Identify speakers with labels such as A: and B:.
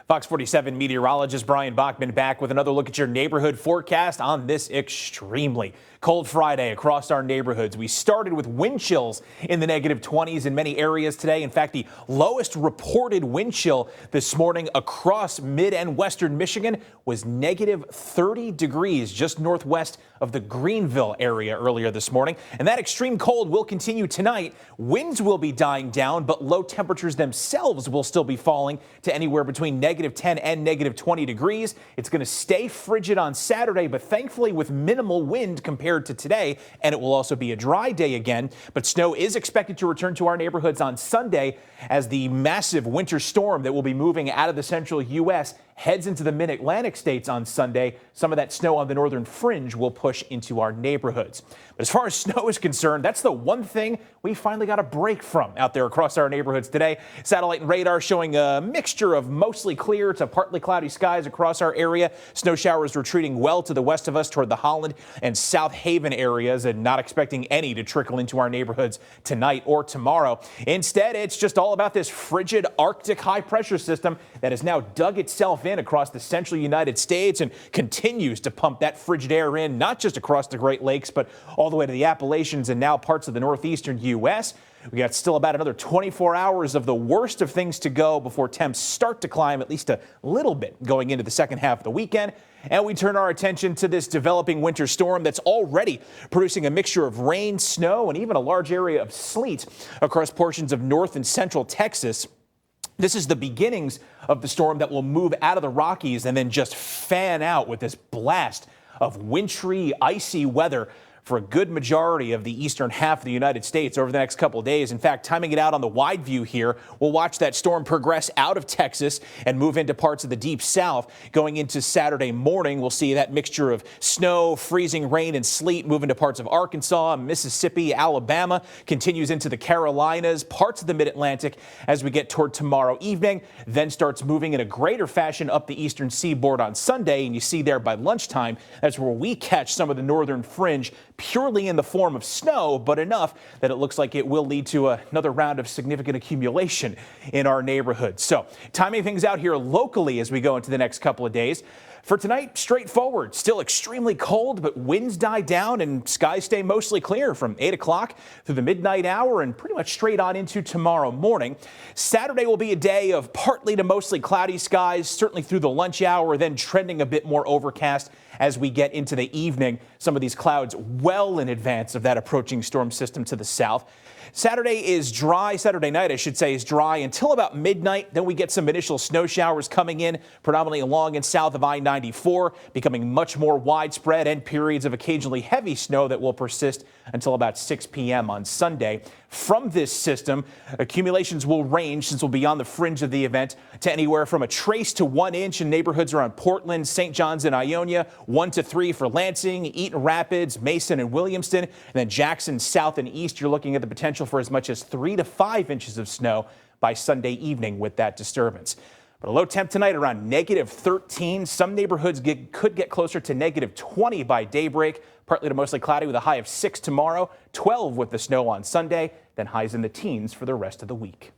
A: Fox 47 meteorologist Brian Bachman back with another look at your neighborhood forecast on this extremely cold Friday across our neighborhoods. We started with wind chills in the negative 20s in many areas today. In fact, the lowest reported wind chill this morning across mid and western Michigan was negative 30 degrees just northwest of the Greenville area earlier this morning. And that extreme cold will continue tonight. Winds will be dying down, but low temperatures themselves will still be falling to anywhere between negative 10 and negative 20 degrees. It's going to stay frigid on Saturday, but thankfully with minimal wind compared to today. And it will also be a dry day again. But snow is expected to return to our neighborhoods on Sunday as the massive winter storm that will be moving out of the central U.S. heads into the mid-Atlantic states on Sunday. Some of that snow on the northern fringe will push into our neighborhoods. But as far as snow is concerned, that's the one thing we finally got a break from out there across our neighborhoods today. Satellite and radar showing a mixture of mostly clear to partly cloudy skies across our area. Snow showers retreating well to the west of us toward the Holland and South Haven areas, and not expecting any to trickle into our neighborhoods tonight or tomorrow. Instead, it's just all about this frigid Arctic high pressure system that has now dug itself in across the central United States and continues to pump that frigid air in, not just across the Great Lakes, but all the way to the Appalachians and now parts of the northeastern U.S. We got still about another 24 hours of the worst of things to go before temps start to climb at least a little bit going into the second half of the weekend. And we turn our attention to this developing winter storm that's already producing a mixture of rain, snow, and even a large area of sleet across portions of north and central Texas. This is the beginnings of the storm that will move out of the Rockies and then just fan out with this blast of wintry, icy weather for a good majority of the eastern half of the United States over the next couple of days. In fact, timing it out on the wide view here, we'll watch that storm progress out of Texas and move into parts of the deep south. Going into Saturday morning, we'll see that mixture of snow, freezing rain, and sleet move into parts of Arkansas, Mississippi, Alabama, continues into the Carolinas, parts of the mid-Atlantic as we get toward tomorrow evening, then starts moving in a greater fashion up the eastern seaboard on Sunday. And you see there by lunchtime, that's where we catch some of the northern fringe, purely in the form of snow, but enough that it looks like it will lead to another round of significant accumulation in our neighborhood. So timing things out here locally as we go into the next couple of days. For tonight, straightforward, still extremely cold, but winds die down and skies stay mostly clear from 8 o'clock through the midnight hour and pretty much straight on into tomorrow morning. Saturday will be a day of partly to mostly cloudy skies, certainly through the lunch hour, then trending a bit more overcast as we get into the evening. Some of these clouds well in advance of that approaching storm system to the south. Saturday is dry. Saturday night, I should say, is dry until about midnight. Then we get some initial snow showers coming in, predominantly along and south of I-94, becoming much more widespread, and periods of occasionally heavy snow that will persist until about 6 p.m. on Sunday. From this system, accumulations will range, since we'll be on the fringe of the event, to anywhere from a trace to 1 inch in neighborhoods around Portland, St. John's, and Ionia, 1 to 3 for Lansing, Eaton Rapids, Mason, and Williamston, and then Jackson south and east. You're looking at the potential for as much as 3 to 5 inches of snow by Sunday evening with that disturbance. But a low temp tonight around negative 13. Some neighborhoods could get closer to negative 20 by daybreak. Partly to mostly cloudy with a high of 6 tomorrow, 12 with the snow on Sunday, then highs in the teens for the rest of the week.